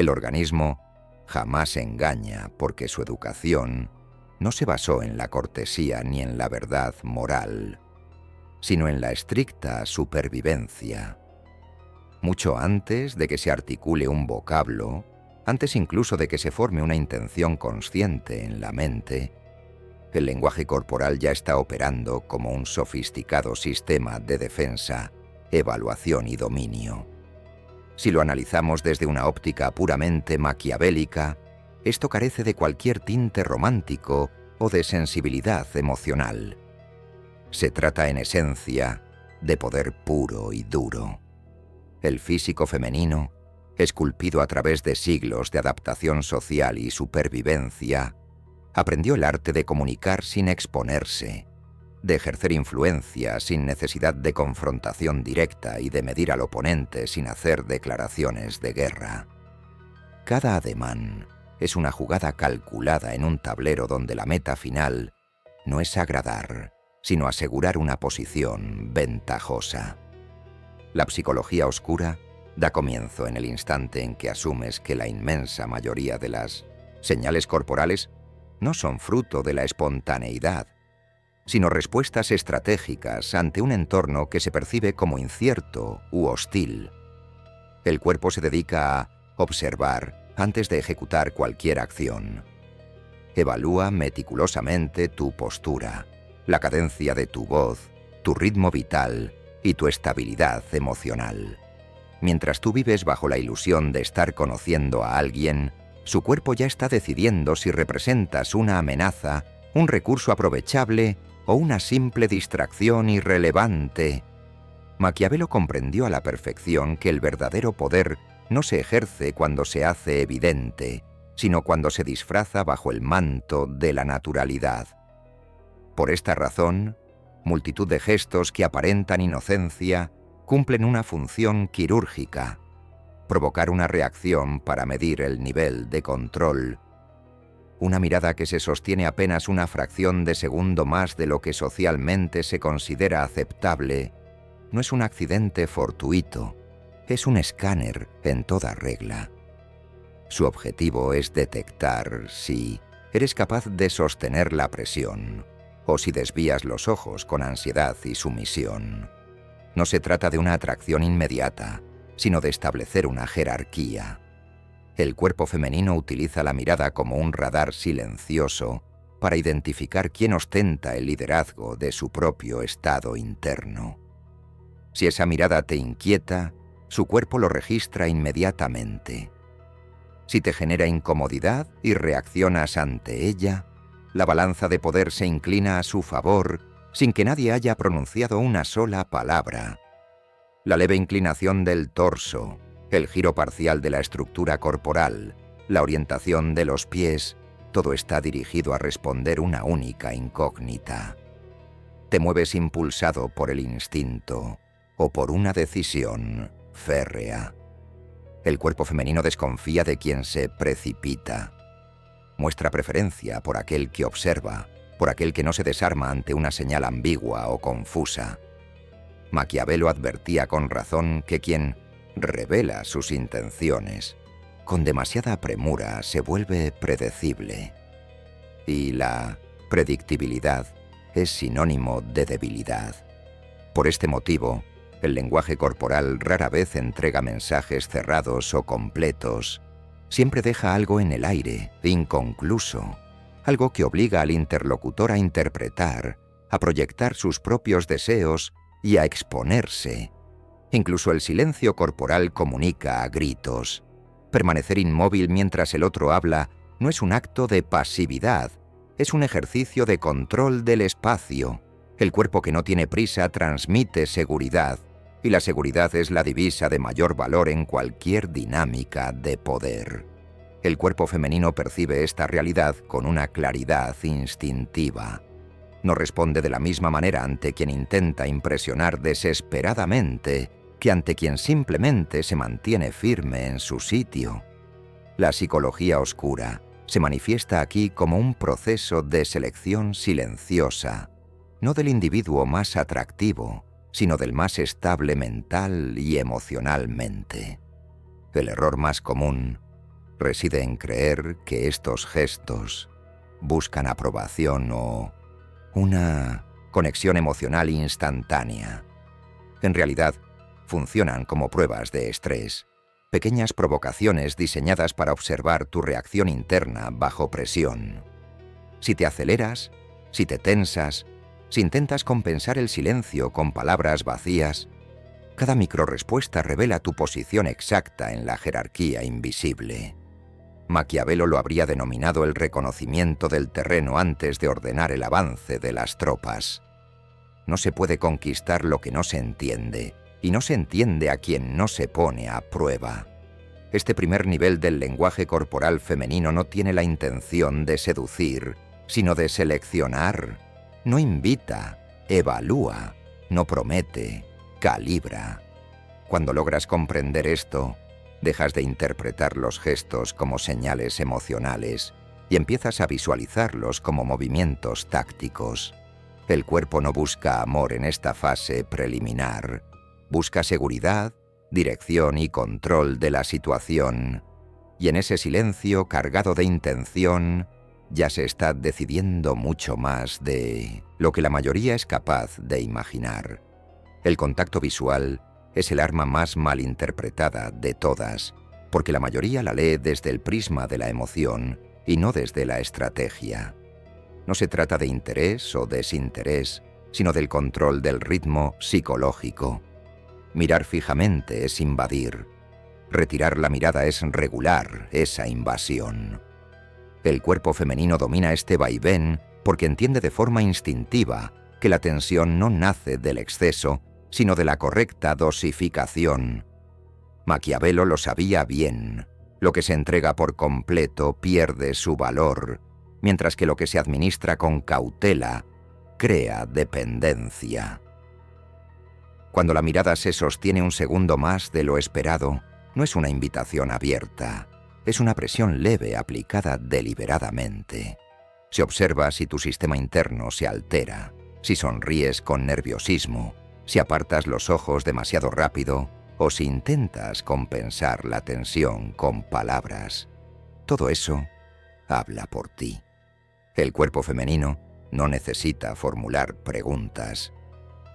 El organismo jamás engaña porque su educación no se basó en la cortesía ni en la verdad moral, sino en la estricta supervivencia. Mucho antes de que se articule un vocablo, antes incluso de que se forme una intención consciente en la mente, el lenguaje corporal ya está operando como un sofisticado sistema de defensa, evaluación y dominio. Si lo analizamos desde una óptica puramente maquiavélica, esto carece de cualquier tinte romántico o de sensibilidad emocional. Se trata en esencia de poder puro y duro. El físico femenino, esculpido a través de siglos de adaptación social y supervivencia, aprendió el arte de comunicar sin exponerse, de ejercer influencia sin necesidad de confrontación directa y de medir al oponente sin hacer declaraciones de guerra. Cada ademán es una jugada calculada en un tablero donde la meta final no es agradar, sino asegurar una posición ventajosa. La psicología oscura da comienzo en el instante en que asumes que la inmensa mayoría de las señales corporales no son fruto de la espontaneidad, sino respuestas estratégicas ante un entorno que se percibe como incierto u hostil. El cuerpo se dedica a observar antes de ejecutar cualquier acción. Evalúa meticulosamente tu postura, la cadencia de tu voz, tu ritmo vital y tu estabilidad emocional. Mientras tú vives bajo la ilusión de estar conociendo a alguien, su cuerpo ya está decidiendo si representas una amenaza, un recurso aprovechable o una simple distracción irrelevante. Maquiavelo comprendió a la perfección que el verdadero poder no se ejerce cuando se hace evidente, sino cuando se disfraza bajo el manto de la naturalidad. Por esta razón, multitud de gestos que aparentan inocencia cumplen una función quirúrgica: provocar una reacción para medir el nivel de control. Una mirada que se sostiene apenas una fracción de segundo más de lo que socialmente se considera aceptable no es un accidente fortuito, es un escáner en toda regla. Su objetivo es detectar si eres capaz de sostener la presión o si desvías los ojos con ansiedad y sumisión. No se trata de una atracción inmediata, sino de establecer una jerarquía. El cuerpo femenino utiliza la mirada como un radar silencioso para identificar quién ostenta el liderazgo de su propio estado interno. Si esa mirada te inquieta, su cuerpo lo registra inmediatamente. Si te genera incomodidad y reaccionas ante ella, la balanza de poder se inclina a su favor sin que nadie haya pronunciado una sola palabra. La leve inclinación del torso, el giro parcial de la estructura corporal, la orientación de los pies, todo está dirigido a responder una única incógnita. Te mueves impulsado por el instinto o por una decisión férrea. El cuerpo femenino desconfía de quien se precipita. Muestra preferencia por aquel que observa, por aquel que no se desarma ante una señal ambigua o confusa. Maquiavelo advertía con razón que quien revela sus intenciones con demasiada premura se vuelve predecible. Y la predictibilidad es sinónimo de debilidad. Por este motivo, el lenguaje corporal rara vez entrega mensajes cerrados o completos. Siempre deja algo en el aire, inconcluso, algo que obliga al interlocutor a interpretar, a proyectar sus propios deseos y a exponerse. Incluso el silencio corporal comunica a gritos. Permanecer inmóvil mientras el otro habla no es un acto de pasividad, es un ejercicio de control del espacio. El cuerpo que no tiene prisa transmite seguridad, y la seguridad es la divisa de mayor valor en cualquier dinámica de poder. El cuerpo femenino percibe esta realidad con una claridad instintiva. No responde de la misma manera ante quien intenta impresionar desesperadamente que ante quien simplemente se mantiene firme en su sitio. La psicología oscura se manifiesta aquí como un proceso de selección silenciosa, no del individuo más atractivo, sino del más estable mental y emocionalmente. El error más común reside en creer que estos gestos buscan aprobación o una conexión emocional instantánea. En realidad, funcionan como pruebas de estrés, pequeñas provocaciones diseñadas para observar tu reacción interna bajo presión. Si te aceleras, si te tensas, si intentas compensar el silencio con palabras vacías, cada microrrespuesta revela tu posición exacta en la jerarquía invisible. Maquiavelo lo habría denominado el reconocimiento del terreno antes de ordenar el avance de las tropas. No se puede conquistar lo que no se entiende, y no se entiende a quien no se pone a prueba. Este primer nivel del lenguaje corporal femenino no tiene la intención de seducir, sino de seleccionar. No invita, evalúa, no promete, calibra. Cuando logras comprender esto, dejas de interpretar los gestos como señales emocionales y empiezas a visualizarlos como movimientos tácticos. El cuerpo no busca amor en esta fase preliminar. Busca seguridad, dirección y control de la situación. Y en ese silencio cargado de intención, ya se está decidiendo mucho más de lo que la mayoría es capaz de imaginar. El contacto visual es el arma más malinterpretada de todas, porque la mayoría la lee desde el prisma de la emoción y no desde la estrategia. No se trata de interés o desinterés, sino del control del ritmo psicológico. Mirar fijamente es invadir. Retirar la mirada es regular esa invasión. El cuerpo femenino domina este vaivén porque entiende de forma instintiva que la tensión no nace del exceso, sino de la correcta dosificación. Maquiavelo lo sabía bien. Lo que se entrega por completo pierde su valor, mientras que lo que se administra con cautela crea dependencia. Cuando la mirada se sostiene un segundo más de lo esperado, no es una invitación abierta, es una presión leve aplicada deliberadamente. Se observa si tu sistema interno se altera, si sonríes con nerviosismo, si apartas los ojos demasiado rápido o si intentas compensar la tensión con palabras. Todo eso habla por ti. El cuerpo femenino no necesita formular preguntas.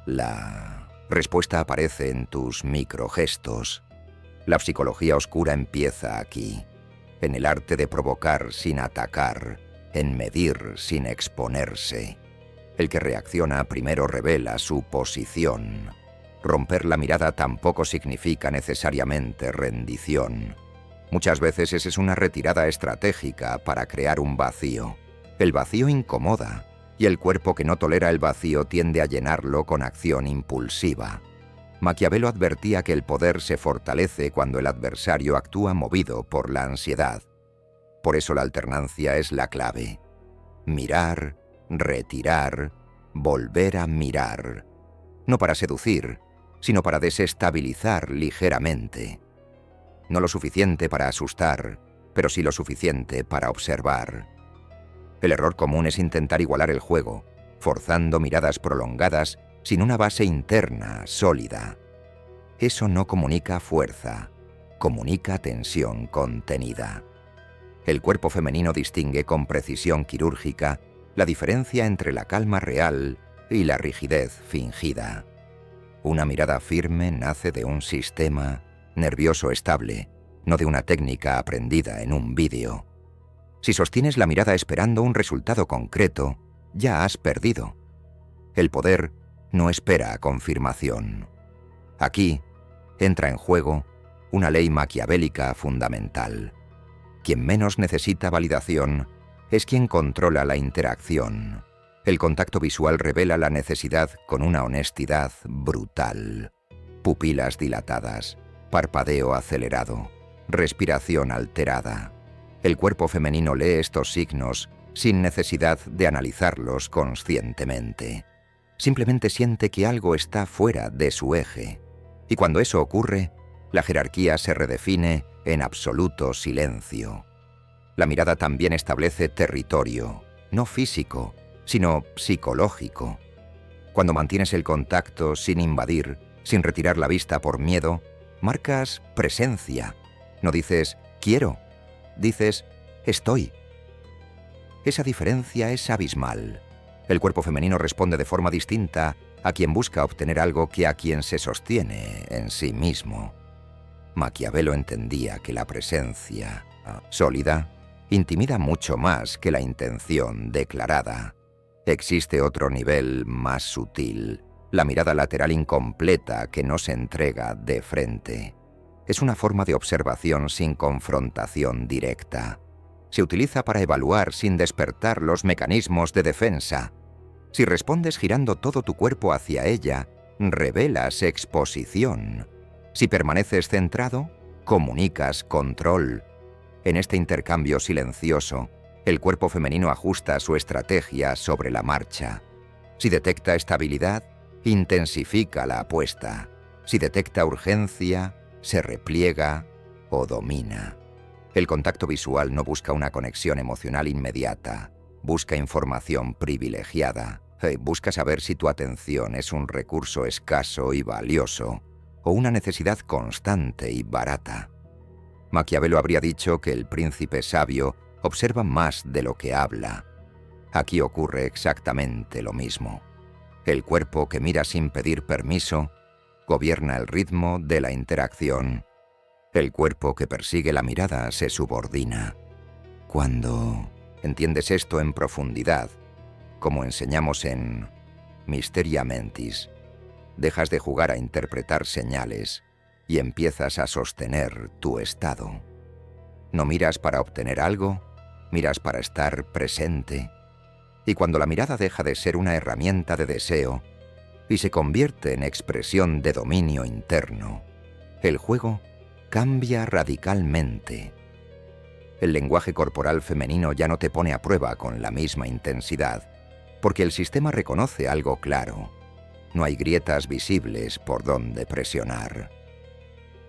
La respuesta aparece en tus microgestos. La psicología oscura empieza aquí, en el arte de provocar sin atacar, en medir sin exponerse. El que reacciona primero revela su posición. Romper la mirada tampoco significa necesariamente rendición. Muchas veces esa es una retirada estratégica para crear un vacío. El vacío incomoda, y el cuerpo que no tolera el vacío tiende a llenarlo con acción impulsiva. Maquiavelo advertía que el poder se fortalece cuando el adversario actúa movido por la ansiedad. Por eso la alternancia es la clave. Mirar, retirar, volver a mirar. No para seducir, sino para desestabilizar ligeramente. No lo suficiente para asustar, pero sí lo suficiente para observar. El error común es intentar igualar el juego, forzando miradas prolongadas sin una base interna sólida. Eso no comunica fuerza, comunica tensión contenida. El cuerpo femenino distingue con precisión quirúrgica la diferencia entre la calma real y la rigidez fingida. Una mirada firme nace de un sistema nervioso estable, no de una técnica aprendida en un vídeo. Si sostienes la mirada esperando un resultado concreto, ya has perdido. El poder no espera confirmación. Aquí entra en juego una ley maquiavélica fundamental. Quien menos necesita validación es quien controla la interacción. El contacto visual revela la necesidad con una honestidad brutal. Pupilas dilatadas, parpadeo acelerado, respiración alterada. El cuerpo femenino lee estos signos sin necesidad de analizarlos conscientemente. Simplemente siente que algo está fuera de su eje. Y cuando eso ocurre, la jerarquía se redefine en absoluto silencio. La mirada también establece territorio, no físico, sino psicológico. Cuando mantienes el contacto sin invadir, sin retirar la vista por miedo, marcas presencia. No dices «quiero», Dices, estoy. Esa diferencia es abismal. El cuerpo femenino responde de forma distinta a quien busca obtener algo que a quien se sostiene en sí mismo. Maquiavelo entendía que la presencia sólida intimida mucho más que la intención declarada. Existe otro nivel más sutil, la mirada lateral incompleta que no se entrega de frente. Es una forma de observación sin confrontación directa. Se utiliza para evaluar sin despertar los mecanismos de defensa. Si respondes girando todo tu cuerpo hacia ella, revelas exposición. Si permaneces centrado, comunicas control. En este intercambio silencioso, el cuerpo femenino ajusta su estrategia sobre la marcha. Si detecta estabilidad, intensifica la apuesta. Si detecta urgencia, se repliega o domina. El contacto visual no busca una conexión emocional inmediata, busca información privilegiada. Busca saber si tu atención es un recurso escaso y valioso o una necesidad constante y barata. Maquiavelo habría dicho que el príncipe sabio observa más de lo que habla. Aquí ocurre exactamente lo mismo. El cuerpo que mira sin pedir permiso gobierna el ritmo de la interacción. El cuerpo que persigue la mirada se subordina. Cuando entiendes esto en profundidad, como enseñamos en Mysteria Mentis, dejas de jugar a interpretar señales y empiezas a sostener tu estado. No miras para obtener algo, miras para estar presente. Y cuando la mirada deja de ser una herramienta de deseo y se convierte en expresión de dominio interno, el juego cambia radicalmente. El lenguaje corporal femenino ya no te pone a prueba con la misma intensidad, porque el sistema reconoce algo claro. No hay grietas visibles por donde presionar.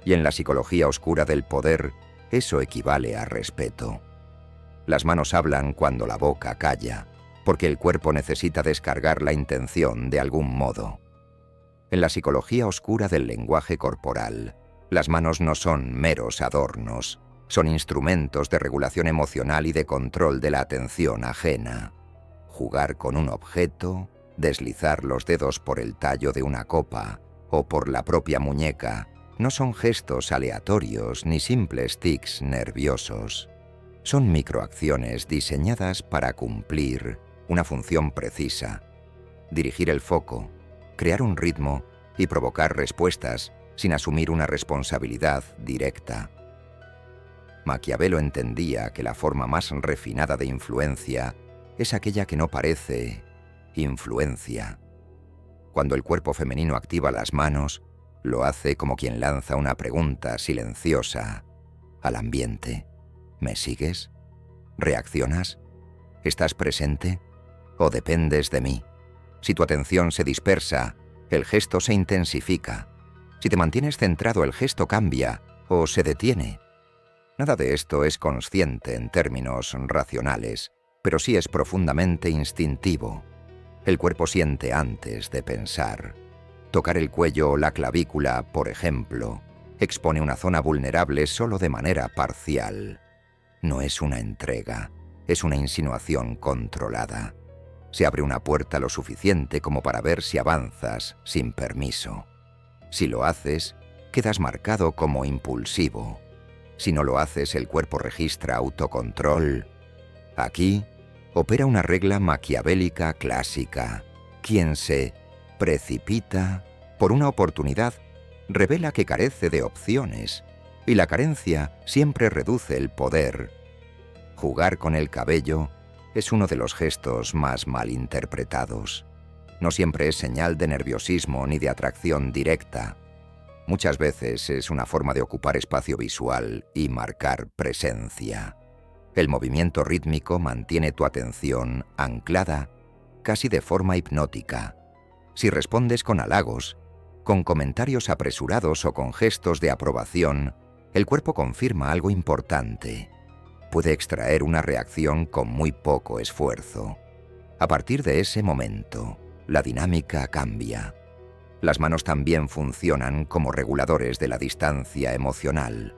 Y en la psicología oscura del poder, eso equivale a respeto. Las manos hablan cuando la boca calla, porque el cuerpo necesita descargar la intención de algún modo. En la psicología oscura del lenguaje corporal, las manos no son meros adornos, son instrumentos de regulación emocional y de control de la atención ajena. Jugar con un objeto, deslizar los dedos por el tallo de una copa o por la propia muñeca, no son gestos aleatorios ni simples tics nerviosos. Son microacciones diseñadas para cumplir una función precisa, dirigir el foco, crear un ritmo y provocar respuestas sin asumir una responsabilidad directa. Maquiavelo entendía que la forma más refinada de influencia es aquella que no parece influencia. Cuando el cuerpo femenino activa las manos, lo hace como quien lanza una pregunta silenciosa al ambiente. ¿Me sigues? ¿Reaccionas? ¿Estás presente? ¿O dependes de mí? Si tu atención se dispersa, el gesto se intensifica. Si te mantienes centrado, el gesto cambia o se detiene. Nada de esto es consciente en términos racionales, pero sí es profundamente instintivo. El cuerpo siente antes de pensar. Tocar el cuello o la clavícula, por ejemplo, expone una zona vulnerable solo de manera parcial. No es una entrega, es una insinuación controlada. Se abre una puerta lo suficiente como para ver si avanzas sin permiso. Si lo haces, quedas marcado como impulsivo. Si no lo haces, el cuerpo registra autocontrol. Aquí opera una regla maquiavélica clásica. Quien se precipita por una oportunidad revela que carece de opciones, y la carencia siempre reduce el poder. Jugar con el cabello es uno de los gestos más malinterpretados. No siempre es señal de nerviosismo ni de atracción directa. Muchas veces es una forma de ocupar espacio visual y marcar presencia. El movimiento rítmico mantiene tu atención anclada, casi de forma hipnótica. Si respondes con halagos, con comentarios apresurados o con gestos de aprobación, el cuerpo confirma algo importante. Puede extraer una reacción con muy poco esfuerzo. A partir de ese momento, la dinámica cambia. Las manos también funcionan como reguladores de la distancia emocional.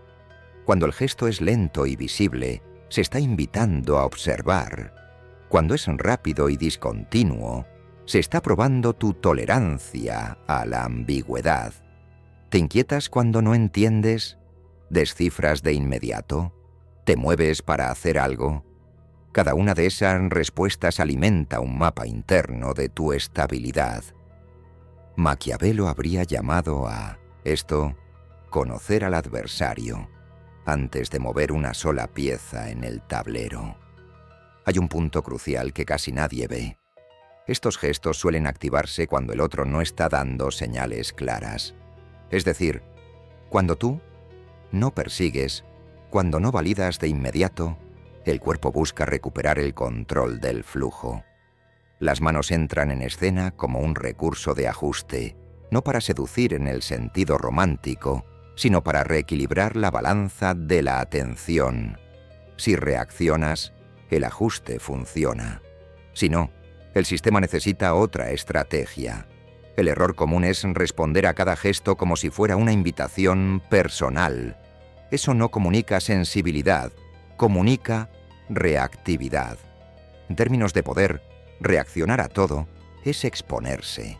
Cuando el gesto es lento y visible, se está invitando a observar. Cuando es rápido y discontinuo, se está probando tu tolerancia a la ambigüedad. ¿Te inquietas cuando no entiendes? ¿Descifras de inmediato? ¿Te mueves para hacer algo? Cada una de esas respuestas alimenta un mapa interno de tu estabilidad. Maquiavelo habría llamado a esto conocer al adversario antes de mover una sola pieza en el tablero. Hay un punto crucial que casi nadie ve. Estos gestos suelen activarse cuando el otro no está dando señales claras. Es decir, cuando tú no persigues, cuando no validas de inmediato, el cuerpo busca recuperar el control del flujo. Las manos entran en escena como un recurso de ajuste, no para seducir en el sentido romántico, sino para reequilibrar la balanza de la atención. Si reaccionas, el ajuste funciona. Si no, el sistema necesita otra estrategia. El error común es responder a cada gesto como si fuera una invitación personal. Eso no comunica sensibilidad, comunica reactividad. En términos de poder, reaccionar a todo es exponerse.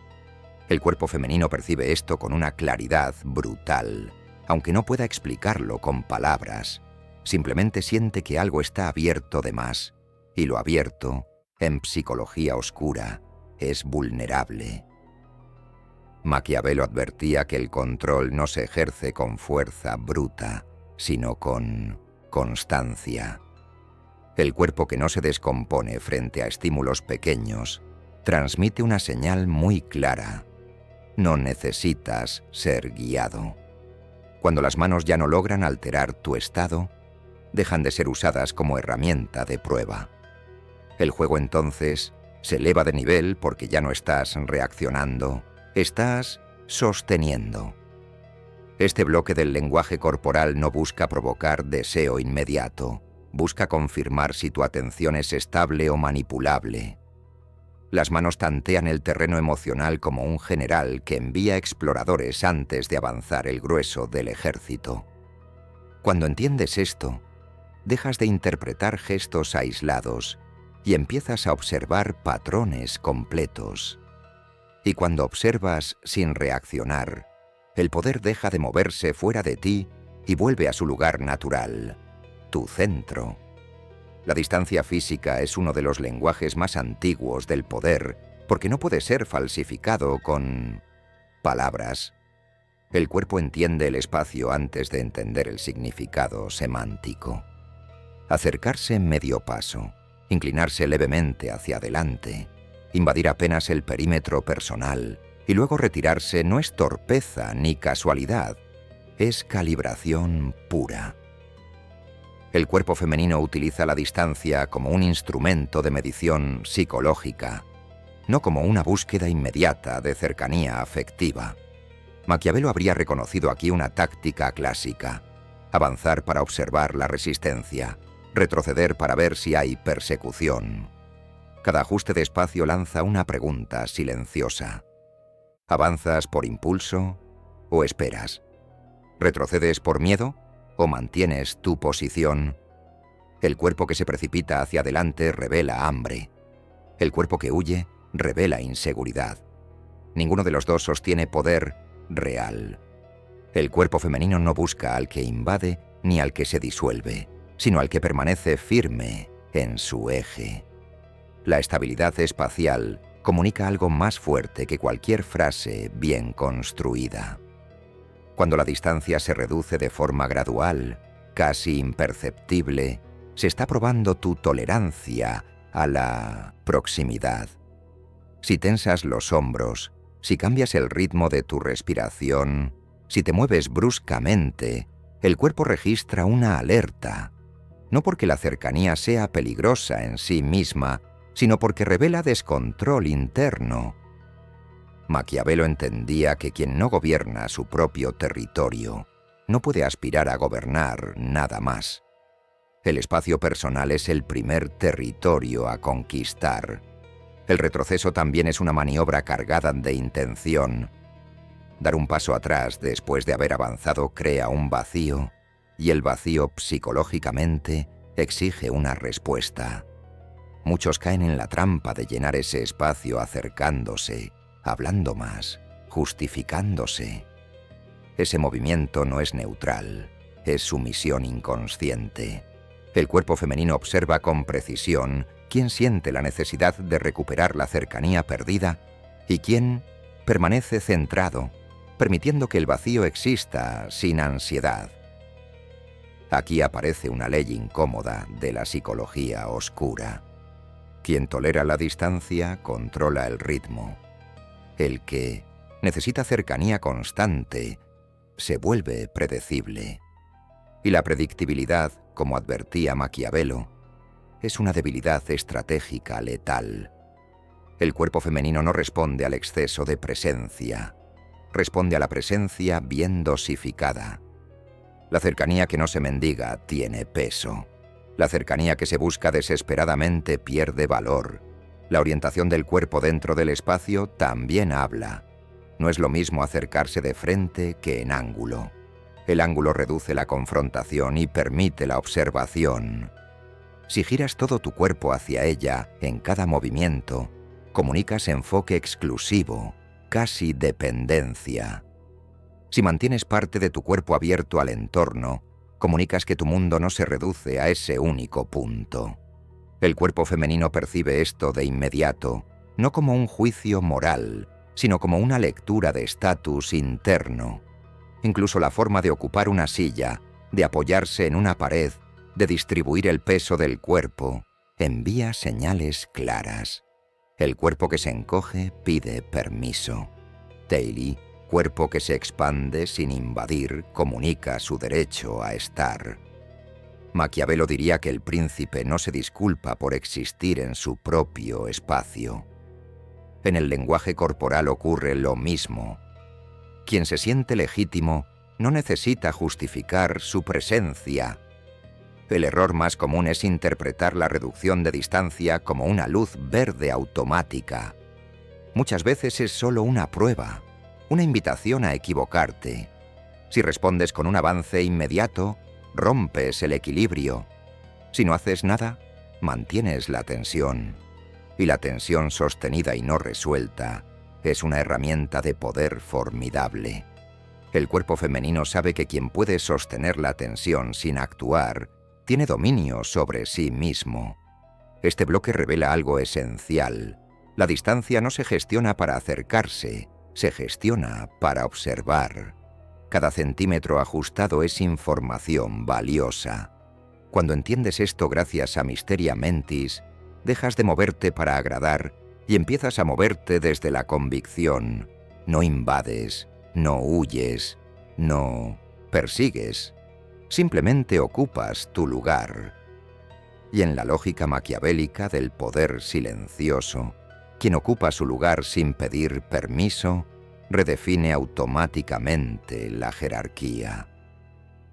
El cuerpo femenino percibe esto con una claridad brutal, aunque no pueda explicarlo con palabras. Simplemente siente que algo está abierto de más, y lo abierto, en psicología oscura, es vulnerable. Maquiavelo advertía que el control no se ejerce con fuerza bruta, sino con constancia. El cuerpo que no se descompone frente a estímulos pequeños transmite una señal muy clara. No necesitas ser guiado. Cuando las manos ya no logran alterar tu estado, dejan de ser usadas como herramienta de prueba. El juego entonces se eleva de nivel porque ya no estás reaccionando, estás sosteniendo. Este bloque del lenguaje corporal no busca provocar deseo inmediato, busca confirmar si tu atención es estable o manipulable. Las manos tantean el terreno emocional como un general que envía exploradores antes de avanzar el grueso del ejército. Cuando entiendes esto, dejas de interpretar gestos aislados y empiezas a observar patrones completos. Y cuando observas sin reaccionar, el poder deja de moverse fuera de ti y vuelve a su lugar natural, tu centro. La distancia física es uno de los lenguajes más antiguos del poder, porque no puede ser falsificado con palabras. El cuerpo entiende el espacio antes de entender el significado semántico. Acercarse medio paso, inclinarse levemente hacia adelante, invadir apenas el perímetro personal y luego retirarse no es torpeza ni casualidad, es calibración pura. El cuerpo femenino utiliza la distancia como un instrumento de medición psicológica, no como una búsqueda inmediata de cercanía afectiva. Maquiavelo habría reconocido aquí una táctica clásica: avanzar para observar la resistencia, retroceder para ver si hay persecución. Cada ajuste de espacio lanza una pregunta silenciosa. ¿Avanzas por impulso o esperas? ¿Retrocedes por miedo o mantienes tu posición? El cuerpo que se precipita hacia adelante revela hambre. El cuerpo que huye revela inseguridad. Ninguno de los dos sostiene poder real. El cuerpo femenino no busca al que invade ni al que se disuelve, sino al que permanece firme en su eje. La estabilidad espacial comunica algo más fuerte que cualquier frase bien construida. Cuando la distancia se reduce de forma gradual, casi imperceptible, se está probando tu tolerancia a la proximidad. Si tensas los hombros, si cambias el ritmo de tu respiración, si te mueves bruscamente, el cuerpo registra una alerta, no porque la cercanía sea peligrosa en sí misma, sino porque revela descontrol interno. Maquiavelo entendía que quien no gobierna su propio territorio no puede aspirar a gobernar nada más. El espacio personal es el primer territorio a conquistar. El retroceso también es una maniobra cargada de intención. Dar un paso atrás después de haber avanzado crea un vacío y el vacío psicológicamente exige una respuesta. Muchos caen en la trampa de llenar ese espacio acercándose, hablando más, justificándose. Ese movimiento no es neutral, es sumisión inconsciente. El cuerpo femenino observa con precisión quién siente la necesidad de recuperar la cercanía perdida y quién permanece centrado, permitiendo que el vacío exista sin ansiedad. Aquí aparece una ley incómoda de la psicología oscura. Quien tolera la distancia controla el ritmo. El que necesita cercanía constante se vuelve predecible. Y la predictibilidad, como advertía Maquiavelo, es una debilidad estratégica letal. El cuerpo femenino no responde al exceso de presencia, responde a la presencia bien dosificada. La cercanía que no se mendiga tiene peso. La cercanía que se busca desesperadamente pierde valor. La orientación del cuerpo dentro del espacio también habla. No es lo mismo acercarse de frente que en ángulo. El ángulo reduce la confrontación y permite la observación. Si giras todo tu cuerpo hacia ella en cada movimiento, comunicas enfoque exclusivo, casi dependencia. Si mantienes parte de tu cuerpo abierto al entorno, comunicas que tu mundo no se reduce a ese único punto. El cuerpo femenino percibe esto de inmediato, no como un juicio moral, sino como una lectura de estatus interno. Incluso la forma de ocupar una silla, de apoyarse en una pared, de distribuir el peso del cuerpo, envía señales claras. El cuerpo que se encoge pide permiso. Daly, cuerpo que se expande sin invadir, comunica su derecho a estar. Maquiavelo diría que el príncipe no se disculpa por existir en su propio espacio. En el lenguaje corporal ocurre lo mismo. Quien se siente legítimo no necesita justificar su presencia. El error más común es interpretar la reducción de distancia como una luz verde automática. Muchas veces es solo una prueba, una invitación a equivocarte. Si respondes con un avance inmediato, rompes el equilibrio. Si no haces nada, mantienes la tensión. Y la tensión sostenida y no resuelta es una herramienta de poder formidable. El cuerpo femenino sabe que quien puede sostener la tensión sin actuar tiene dominio sobre sí mismo. Este bloque revela algo esencial. La distancia no se gestiona para acercarse, se gestiona para observar. Cada centímetro ajustado es información valiosa. Cuando entiendes esto gracias a Mysteria Mentis, dejas de moverte para agradar y empiezas a moverte desde la convicción. No invades, no huyes, no persigues. Simplemente ocupas tu lugar. Y en la lógica maquiavélica del poder silencioso, quien ocupa su lugar sin pedir permiso, redefine automáticamente la jerarquía.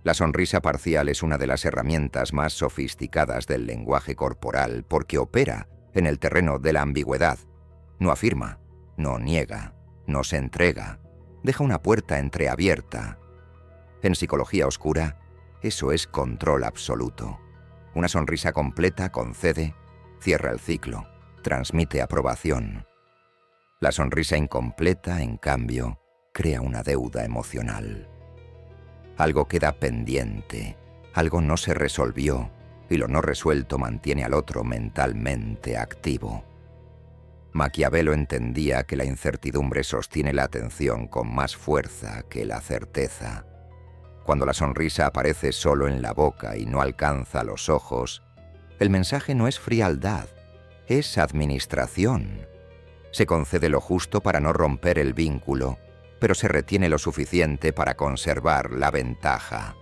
La sonrisa parcial es una de las herramientas más sofisticadas del lenguaje corporal porque opera en el terreno de la ambigüedad. No afirma, no niega, no se entrega, deja una puerta entreabierta. En psicología oscura, eso es control absoluto. Una sonrisa completa concede, cierra el ciclo, transmite aprobación. La sonrisa incompleta, en cambio, crea una deuda emocional. Algo queda pendiente, algo no se resolvió, y lo no resuelto mantiene al otro mentalmente activo. Maquiavelo entendía que la incertidumbre sostiene la atención con más fuerza que la certeza. Cuando la sonrisa aparece solo en la boca y no alcanza los ojos, el mensaje no es frialdad, es administración. Se concede lo justo para no romper el vínculo, pero se retiene lo suficiente para conservar la ventaja.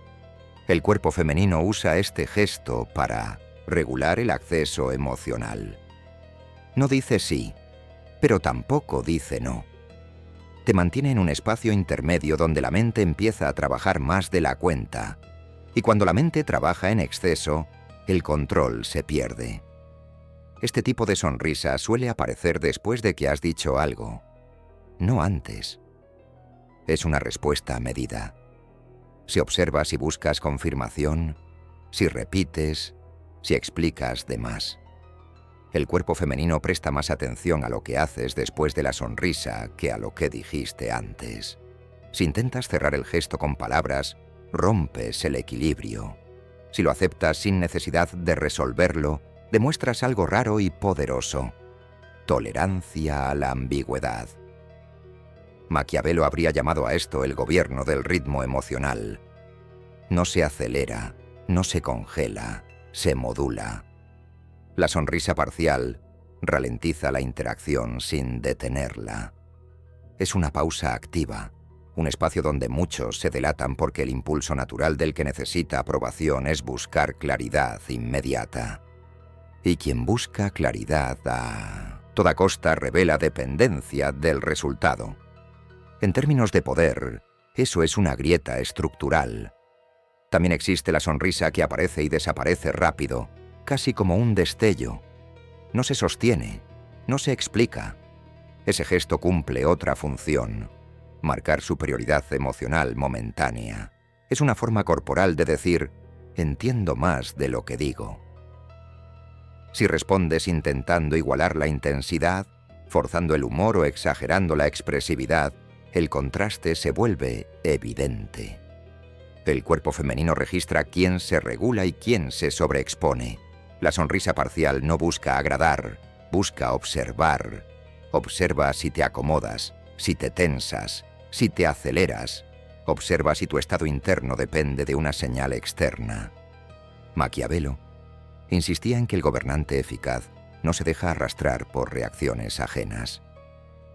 El cuerpo femenino usa este gesto para regular el acceso emocional. No dice sí, pero tampoco dice no. Te mantiene en un espacio intermedio donde la mente empieza a trabajar más de la cuenta. Y cuando la mente trabaja en exceso, el control se pierde. Este tipo de sonrisa suele aparecer después de que has dicho algo, no antes. Es una respuesta medida. Si observas y buscas confirmación, si repites, si explicas de más. El cuerpo femenino presta más atención a lo que haces después de la sonrisa que a lo que dijiste antes. Si intentas cerrar el gesto con palabras, rompes el equilibrio. Si lo aceptas sin necesidad de resolverlo, demuestras algo raro y poderoso: tolerancia a la ambigüedad. Maquiavelo habría llamado a esto el gobierno del ritmo emocional. No se acelera, no se congela, se modula. La sonrisa parcial ralentiza la interacción sin detenerla. Es una pausa activa, un espacio donde muchos se delatan porque el impulso natural del que necesita aprobación es buscar claridad inmediata. Y quien busca claridad a toda costa revela dependencia del resultado. En términos de poder, eso es una grieta estructural. También existe la sonrisa que aparece y desaparece rápido, casi como un destello. No se sostiene, no se explica. Ese gesto cumple otra función: marcar superioridad emocional momentánea. Es una forma corporal de decir: entiendo más de lo que digo. Si respondes intentando igualar la intensidad, forzando el humor o exagerando la expresividad, el contraste se vuelve evidente. El cuerpo femenino registra quién se regula y quién se sobreexpone. La sonrisa parcial no busca agradar, busca observar. Observa si te acomodas, si te tensas, si te aceleras. Observa si tu estado interno depende de una señal externa. Maquiavelo insistía en que el gobernante eficaz no se deja arrastrar por reacciones ajenas.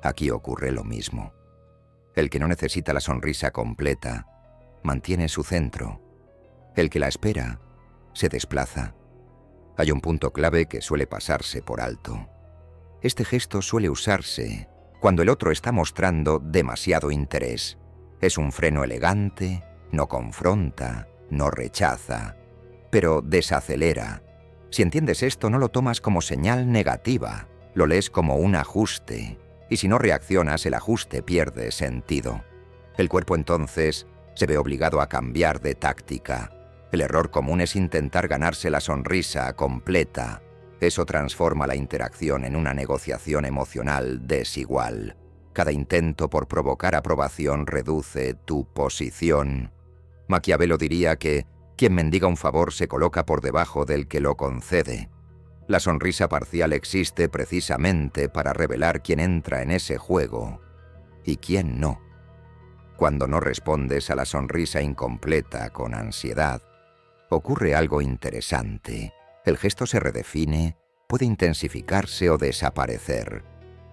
Aquí ocurre lo mismo. El que no necesita la sonrisa completa mantiene su centro. El que la espera se desplaza. Hay un punto clave que suele pasarse por alto. Este gesto suele usarse cuando el otro está mostrando demasiado interés. Es un freno elegante, no confronta, no rechaza, pero desacelera. Si entiendes esto, no lo tomas como señal negativa, lo lees como un ajuste, y si no reaccionas, el ajuste pierde sentido. El cuerpo entonces se ve obligado a cambiar de táctica. El error común es intentar ganarse la sonrisa completa. Eso transforma la interacción en una negociación emocional desigual. Cada intento por provocar aprobación reduce tu posición. Maquiavelo diría que quien mendiga un favor se coloca por debajo del que lo concede. La sonrisa parcial existe precisamente para revelar quién entra en ese juego y quién no. Cuando no respondes a la sonrisa incompleta con ansiedad, ocurre algo interesante. El gesto se redefine, puede intensificarse o desaparecer.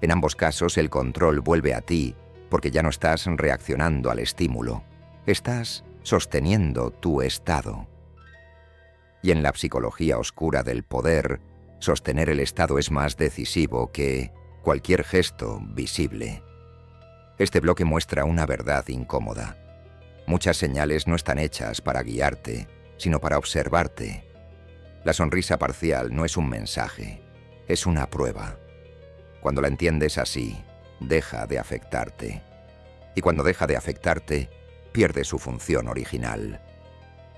En ambos casos el control vuelve a ti, porque ya no estás reaccionando al estímulo. Estás sosteniendo tu estado. Y en la psicología oscura del poder, sostener el estado es más decisivo que cualquier gesto visible. Este bloque muestra una verdad incómoda. Muchas señales no están hechas para guiarte, sino para observarte. La sonrisa parcial no es un mensaje, es una prueba. Cuando la entiendes así, deja de afectarte. Y cuando deja de afectarte, pierde su función original.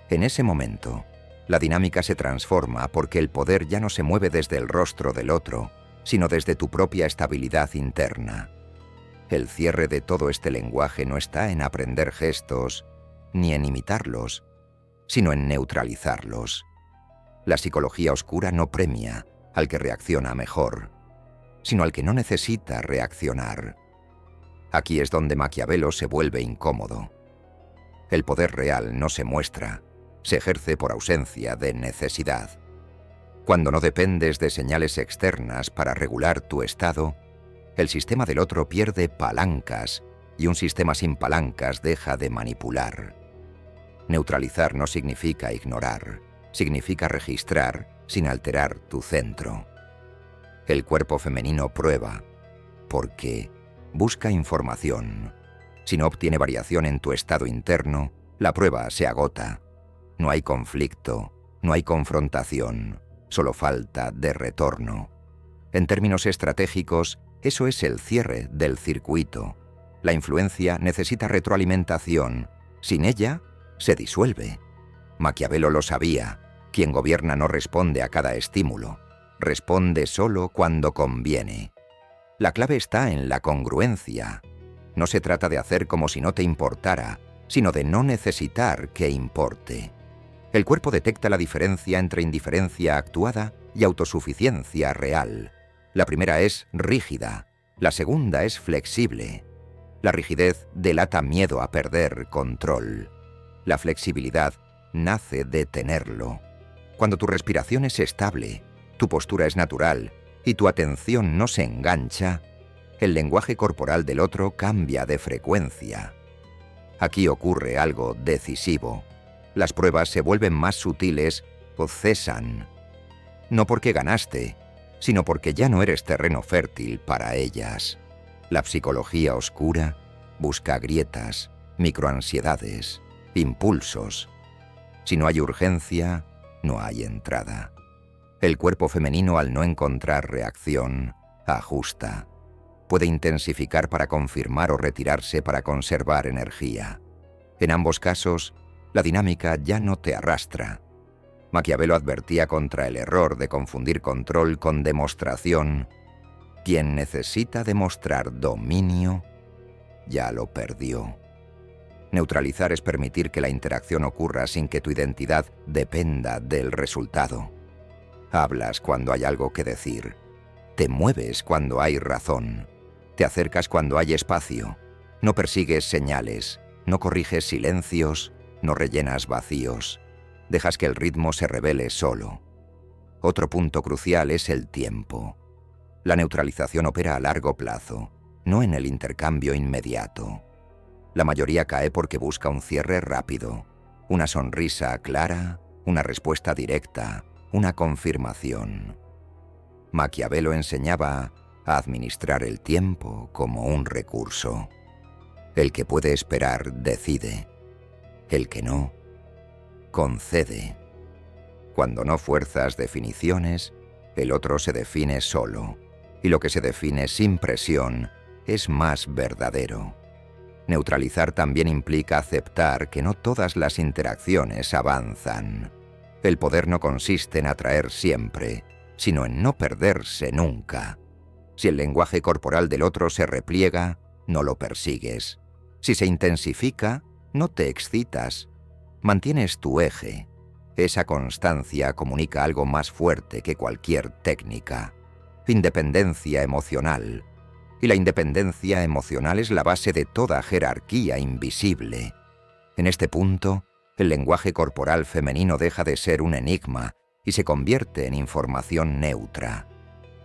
En ese momento, la dinámica se transforma porque el poder ya no se mueve desde el rostro del otro, sino desde tu propia estabilidad interna. El cierre de todo este lenguaje no está en aprender gestos, ni en imitarlos, sino en neutralizarlos. La psicología oscura no premia al que reacciona mejor, sino al que no necesita reaccionar. Aquí es donde Maquiavelo se vuelve incómodo. El poder real no se muestra, se ejerce por ausencia de necesidad. Cuando no dependes de señales externas para regular tu estado, el sistema del otro pierde palancas y un sistema sin palancas deja de manipular. Neutralizar no significa ignorar, significa registrar sin alterar tu centro. El cuerpo femenino prueba, porque busca información. Si no obtiene variación en tu estado interno, la prueba se agota. No hay conflicto, no hay confrontación, solo falta de retorno. En términos estratégicos, eso es el cierre del circuito. La influencia necesita retroalimentación. Sin ella, se disuelve. Maquiavelo lo sabía. Quien gobierna no responde a cada estímulo. Responde solo cuando conviene. La clave está en la congruencia. No se trata de hacer como si no te importara, sino de no necesitar que importe. El cuerpo detecta la diferencia entre indiferencia actuada y autosuficiencia real. La primera es rígida, la segunda es flexible. La rigidez delata miedo a perder control. La flexibilidad nace de tenerlo. Cuando tu respiración es estable, tu postura es natural y tu atención no se engancha, el lenguaje corporal del otro cambia de frecuencia. Aquí ocurre algo decisivo. Las pruebas se vuelven más sutiles o cesan. No porque ganaste, sino porque ya no eres terreno fértil para ellas. La psicología oscura busca grietas, microansiedades, impulsos. Si no hay urgencia, no hay entrada. El cuerpo femenino, al no encontrar reacción, ajusta. Puede intensificar para confirmar o retirarse para conservar energía. En ambos casos, la dinámica ya no te arrastra. Maquiavelo advertía contra el error de confundir control con demostración. Quien necesita demostrar dominio, ya lo perdió. Neutralizar es permitir que la interacción ocurra sin que tu identidad dependa del resultado. Hablas cuando hay algo que decir. Te mueves cuando hay razón. Te acercas cuando hay espacio. No persigues señales. No corriges silencios. No rellenas vacíos. Dejas que el ritmo se revele solo. Otro punto crucial es el tiempo. La neutralización opera a largo plazo, no en el intercambio inmediato. La mayoría cae porque busca un cierre rápido, una sonrisa clara, una respuesta directa, una confirmación. Maquiavelo enseñaba a administrar el tiempo como un recurso. El que puede esperar decide. El que no, concede. Cuando no fuerzas definiciones, el otro se define solo, y lo que se define sin presión es más verdadero. Neutralizar también implica aceptar que no todas las interacciones avanzan. El poder no consiste en atraer siempre, sino en no perderse nunca. Si el lenguaje corporal del otro se repliega, no lo persigues. Si se intensifica, no te excitas. Mantienes tu eje. Esa constancia comunica algo más fuerte que cualquier técnica. Independencia emocional. Y la independencia emocional es la base de toda jerarquía invisible. En este punto, el lenguaje corporal femenino deja de ser un enigma y se convierte en información neutra.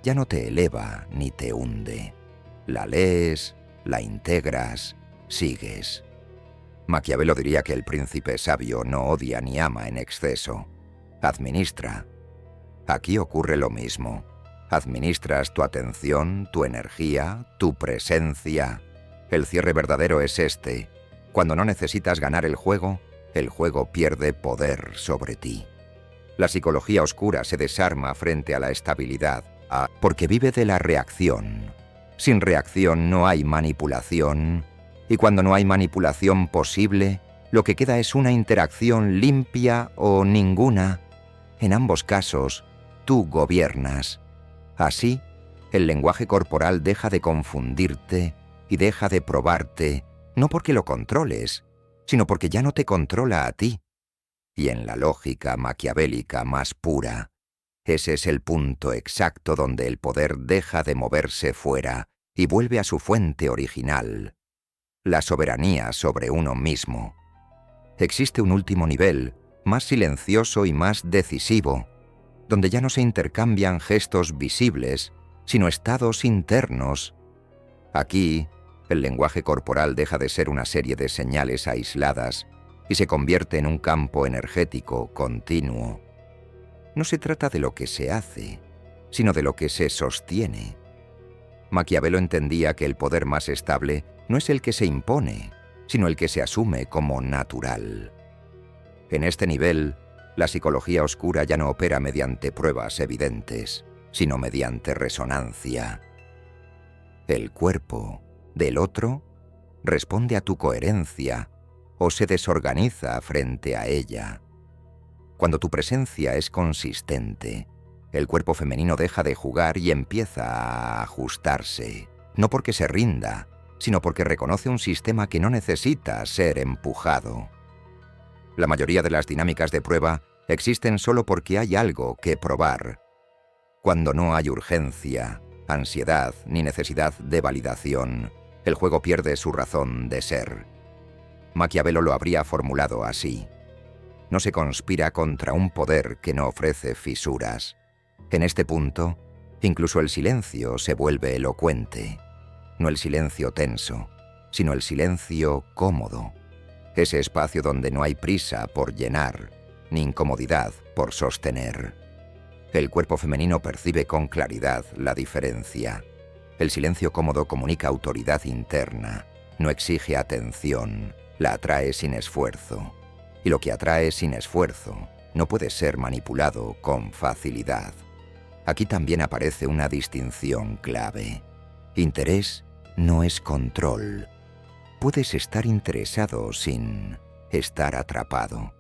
Ya no te eleva ni te hunde. La lees, la integras, sigues. Maquiavelo diría que el príncipe sabio no odia ni ama en exceso. Administra. Aquí ocurre lo mismo. Administras tu atención, tu energía, tu presencia. El cierre verdadero es este. Cuando no necesitas ganar el juego pierde poder sobre ti. La psicología oscura se desarma frente a la estabilidad, porque vive de la reacción. Sin reacción no hay manipulación, y cuando no hay manipulación posible, lo que queda es una interacción limpia o ninguna. En ambos casos, tú gobiernas. Así, el lenguaje corporal deja de confundirte y deja de probarte, no porque lo controles, sino porque ya no te controla a ti. Y en la lógica maquiavélica más pura, ese es el punto exacto donde el poder deja de moverse fuera y vuelve a su fuente original, la soberanía sobre uno mismo. Existe un último nivel, más silencioso y más decisivo, donde ya no se intercambian gestos visibles, sino estados internos. Aquí, el lenguaje corporal deja de ser una serie de señales aisladas y se convierte en un campo energético continuo. No se trata de lo que se hace, sino de lo que se sostiene. Maquiavelo entendía que el poder más estable no es el que se impone, sino el que se asume como natural. En este nivel, la psicología oscura ya no opera mediante pruebas evidentes, sino mediante resonancia. El cuerpo del otro responde a tu coherencia, o se desorganiza frente a ella. Cuando tu presencia es consistente, el cuerpo femenino deja de jugar y empieza a ajustarse, no porque se rinda, sino porque reconoce un sistema que no necesita ser empujado. La mayoría de las dinámicas de prueba existen solo porque hay algo que probar. Cuando no hay urgencia, ansiedad ni necesidad de validación, el juego pierde su razón de ser. Maquiavelo lo habría formulado así: no se conspira contra un poder que no ofrece fisuras. En este punto, incluso el silencio se vuelve elocuente. No el silencio tenso, sino el silencio cómodo. Ese espacio donde no hay prisa por llenar, ni incomodidad por sostener. El cuerpo femenino percibe con claridad la diferencia. El silencio cómodo comunica autoridad interna, no exige atención, la atrae sin esfuerzo. Y lo que atrae sin esfuerzo no puede ser manipulado con facilidad. Aquí también aparece una distinción clave. Interés no es control. Puedes estar interesado sin estar atrapado.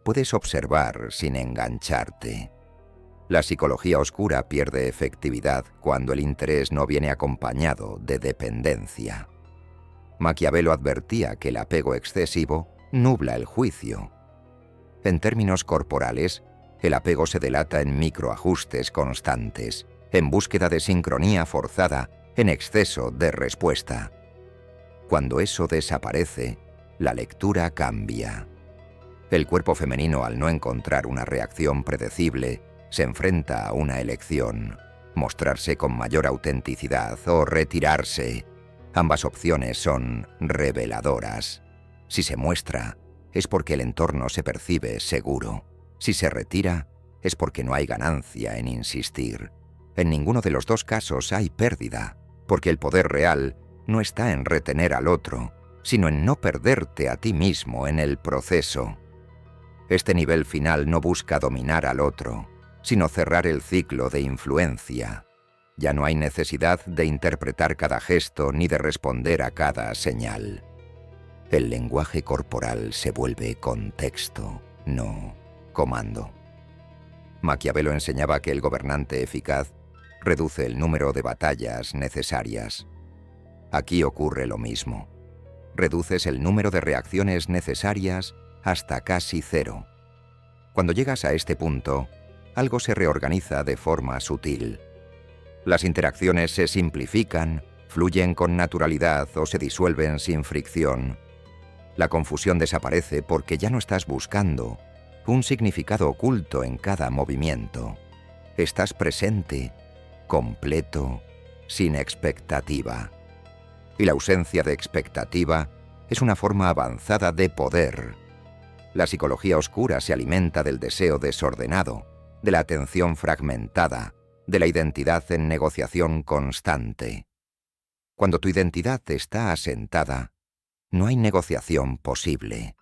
Puedes observar sin engancharte. La psicología oscura pierde efectividad cuando el interés no viene acompañado de dependencia. Maquiavelo advertía que el apego excesivo nubla el juicio. En términos corporales, el apego se delata en microajustes constantes, en búsqueda de sincronía forzada, en exceso de respuesta. Cuando eso desaparece, la lectura cambia. El cuerpo femenino, al no encontrar una reacción predecible, se enfrenta a una elección: mostrarse con mayor autenticidad o retirarse. Ambas opciones son reveladoras. Si se muestra, es porque el entorno se percibe seguro. Si se retira, es porque no hay ganancia en insistir. En ninguno de los dos casos hay pérdida, porque el poder real no está en retener al otro, sino en no perderte a ti mismo en el proceso. Este nivel final no busca dominar al otro, sino cerrar el ciclo de influencia. Ya no hay necesidad de interpretar cada gesto ni de responder a cada señal. El lenguaje corporal se vuelve contexto, no comando. Maquiavelo enseñaba que el gobernante eficaz reduce el número de batallas necesarias. Aquí ocurre lo mismo. Reduces el número de reacciones necesarias hasta casi cero. Cuando llegas a este punto, algo se reorganiza de forma sutil. Las interacciones se simplifican, fluyen con naturalidad o se disuelven sin fricción. La confusión desaparece porque ya no estás buscando un significado oculto en cada movimiento. Estás presente, completo, sin expectativa. Y la ausencia de expectativa es una forma avanzada de poder. La psicología oscura se alimenta del deseo desordenado, de la atención fragmentada, de la identidad en negociación constante. Cuando tu identidad está asentada, no hay negociación posible.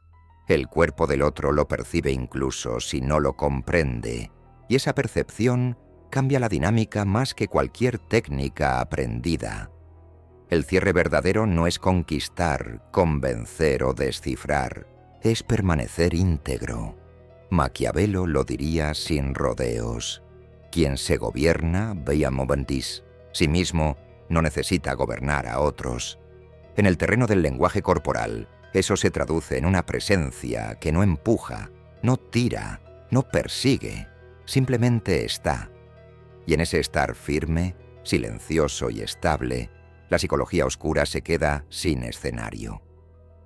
El cuerpo del otro lo percibe incluso si no lo comprende, y esa percepción cambia la dinámica más que cualquier técnica aprendida. El cierre verdadero no es conquistar, convencer o descifrar, es permanecer íntegro. Maquiavelo lo diría sin rodeos: quien se gobierna, via moventis, sí mismo no necesita gobernar a otros. En el terreno del lenguaje corporal, eso se traduce en una presencia que no empuja, no tira, no persigue, simplemente está. Y en ese estar firme, silencioso y estable, la psicología oscura se queda sin escenario.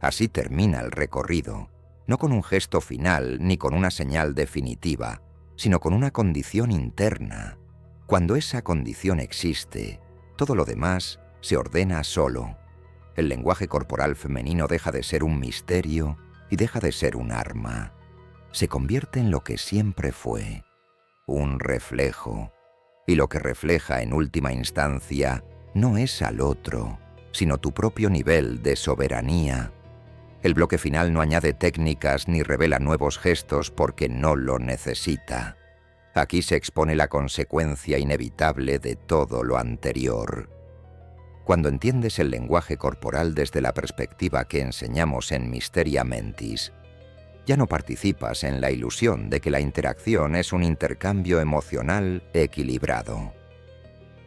Así termina el recorrido, no con un gesto final ni con una señal definitiva, sino con una condición interna. Cuando esa condición existe, todo lo demás se ordena solo. El lenguaje corporal femenino deja de ser un misterio y deja de ser un arma. Se convierte en lo que siempre fue, un reflejo. Y lo que refleja en última instancia no es al otro, sino tu propio nivel de soberanía. El bloque final no añade técnicas ni revela nuevos gestos porque no lo necesita. Aquí se expone la consecuencia inevitable de todo lo anterior. Cuando entiendes el lenguaje corporal desde la perspectiva que enseñamos en Mysteria Mentis, ya no participas en la ilusión de que la interacción es un intercambio emocional equilibrado.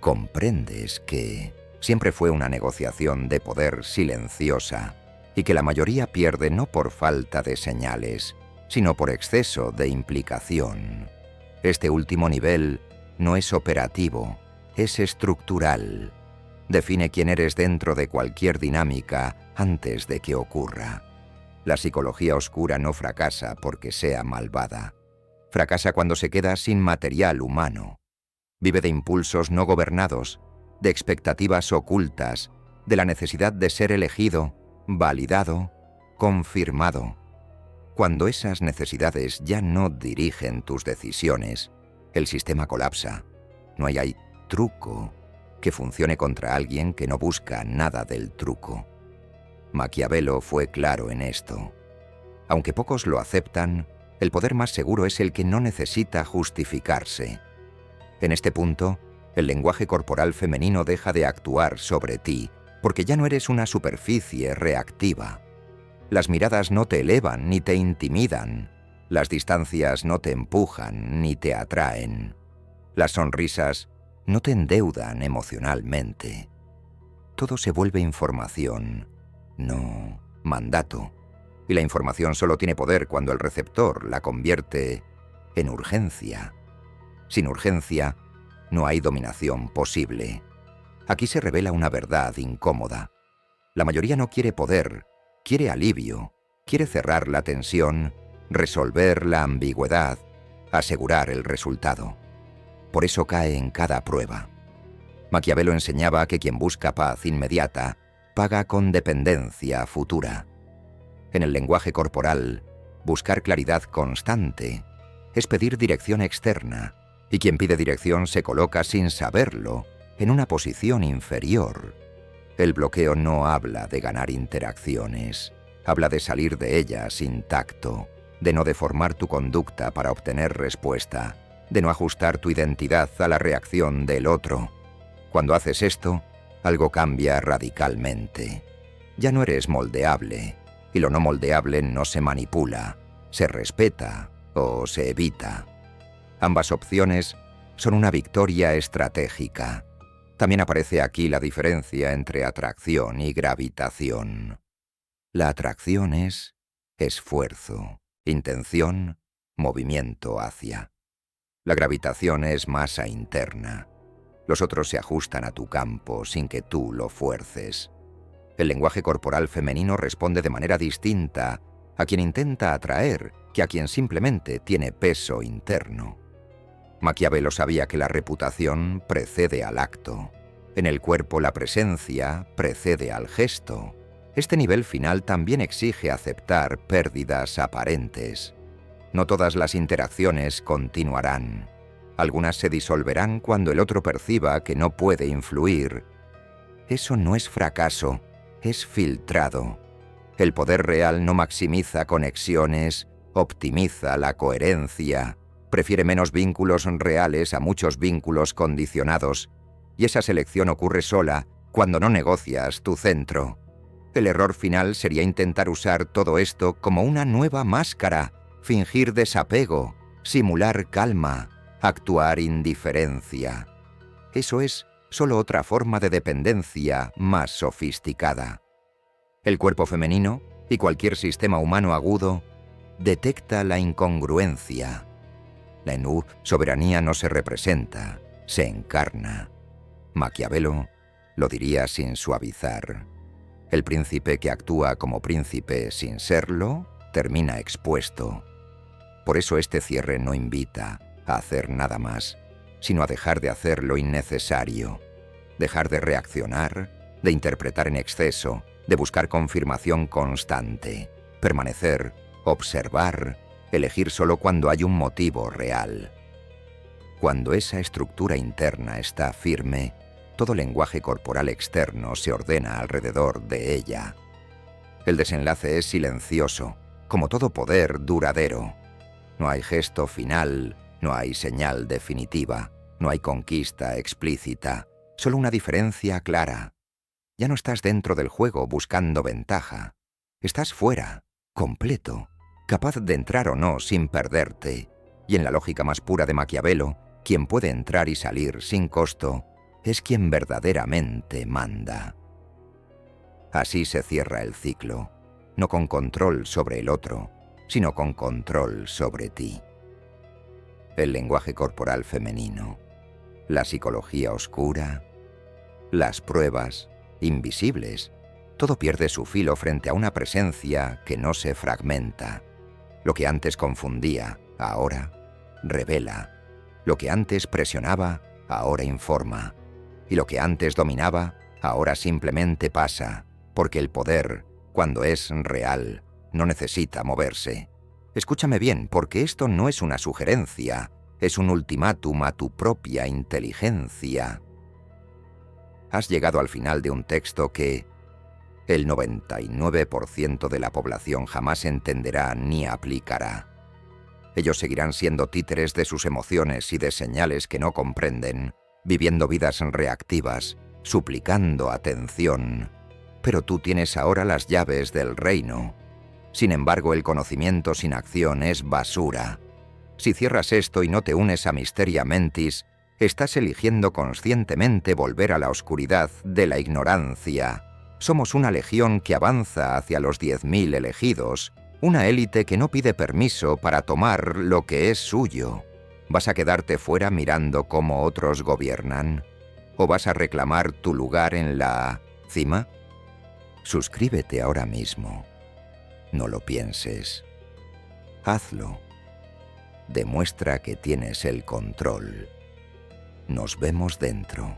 Comprendes que siempre fue una negociación de poder silenciosa y que la mayoría pierde no por falta de señales, sino por exceso de implicación. Este último nivel no es operativo, es estructural. Define quién eres dentro de cualquier dinámica antes de que ocurra. La psicología oscura no fracasa porque sea malvada. Fracasa cuando se queda sin material humano. Vive de impulsos no gobernados, de expectativas ocultas, de la necesidad de ser elegido, validado, confirmado. Cuando esas necesidades ya no dirigen tus decisiones, el sistema colapsa. No hay truco que funcione contra alguien que no busca nada del truco. Maquiavelo fue claro en esto. Aunque pocos lo aceptan, el poder más seguro es el que no necesita justificarse. En este punto, el lenguaje corporal femenino deja de actuar sobre ti, porque ya no eres una superficie reactiva. Las miradas no te elevan ni te intimidan. Las distancias no te empujan ni te atraen. Las sonrisas no te endeudan emocionalmente. Todo se vuelve información, no mandato. Y la información solo tiene poder cuando el receptor la convierte en urgencia. Sin urgencia, no hay dominación posible. Aquí se revela una verdad incómoda. La mayoría no quiere poder, quiere alivio, quiere cerrar la tensión, resolver la ambigüedad, asegurar el resultado. Por eso cae en cada prueba. Maquiavelo enseñaba que quien busca paz inmediata paga con dependencia futura. En el lenguaje corporal, buscar claridad constante es pedir dirección externa, y quien pide dirección se coloca sin saberlo en una posición inferior. El bloqueo no habla de ganar interacciones, habla de salir de ellas intacto, de no deformar tu conducta para obtener respuesta, de no ajustar tu identidad a la reacción del otro. Cuando haces esto, algo cambia radicalmente. Ya no eres moldeable, y lo no moldeable no se manipula, se respeta o se evita. Ambas opciones son una victoria estratégica. También aparece aquí la diferencia entre atracción y gravitación. La atracción es esfuerzo, intención, movimiento hacia. La gravitación es masa interna. Los otros se ajustan a tu campo sin que tú lo fuerces. El lenguaje corporal femenino responde de manera distinta a quien intenta atraer que a quien simplemente tiene peso interno. Maquiavelo sabía que la reputación precede al acto. En el cuerpo la presencia precede al gesto. Este nivel final también exige aceptar pérdidas aparentes. No todas las interacciones continuarán. Algunas se disolverán cuando el otro perciba que no puede influir. Eso no es fracaso, es filtrado. El poder real no maximiza conexiones, optimiza la coherencia, prefiere menos vínculos reales a muchos vínculos condicionados, y esa selección ocurre sola cuando no negocias tu centro. El error final sería intentar usar todo esto como una nueva máscara, fingir desapego, simular calma, actuar indiferencia. Eso es solo otra forma de dependencia más sofisticada. El cuerpo femenino, y cualquier sistema humano agudo, detecta la incongruencia. La soberanía no se representa, se encarna. Maquiavelo lo diría sin suavizar. El príncipe que actúa como príncipe sin serlo, termina expuesto. Por eso este cierre no invita a hacer nada más, sino a dejar de hacer lo innecesario, dejar de reaccionar, de interpretar en exceso, de buscar confirmación constante, permanecer, observar, elegir solo cuando hay un motivo real. Cuando esa estructura interna está firme, todo lenguaje corporal externo se ordena alrededor de ella. El desenlace es silencioso, como todo poder duradero. No hay gesto final, no hay señal definitiva, no hay conquista explícita, solo una diferencia clara. Ya no estás dentro del juego buscando ventaja. Estás fuera, completo, capaz de entrar o no sin perderte. Y en la lógica más pura de Maquiavelo, quien puede entrar y salir sin costo es quien verdaderamente manda. Así se cierra el ciclo, no con control sobre el otro, sino con control sobre ti. El lenguaje corporal femenino, la psicología oscura, las pruebas, invisibles, todo pierde su filo frente a una presencia que no se fragmenta. Lo que antes confundía, ahora revela. Lo que antes presionaba, ahora informa. Y lo que antes dominaba, ahora simplemente pasa, porque el poder, cuando es real, no necesita moverse. Escúchame bien, porque esto no es una sugerencia, es un ultimátum a tu propia inteligencia. Has llegado al final de un texto que el 99% de la población jamás entenderá ni aplicará. Ellos seguirán siendo títeres de sus emociones y de señales que no comprenden, viviendo vidas reactivas, suplicando atención. Pero tú tienes ahora las llaves del reino. Sin embargo, el conocimiento sin acción es basura. Si cierras esto y no te unes a Mysteria Mentis, estás eligiendo conscientemente volver a la oscuridad de la ignorancia. Somos una legión que avanza hacia los 10.000 elegidos, una élite que no pide permiso para tomar lo que es suyo. ¿Vas a quedarte fuera mirando cómo otros gobiernan? ¿O vas a reclamar tu lugar en la cima? Suscríbete ahora mismo. No lo pienses. Hazlo. Demuestra que tienes el control. Nos vemos dentro.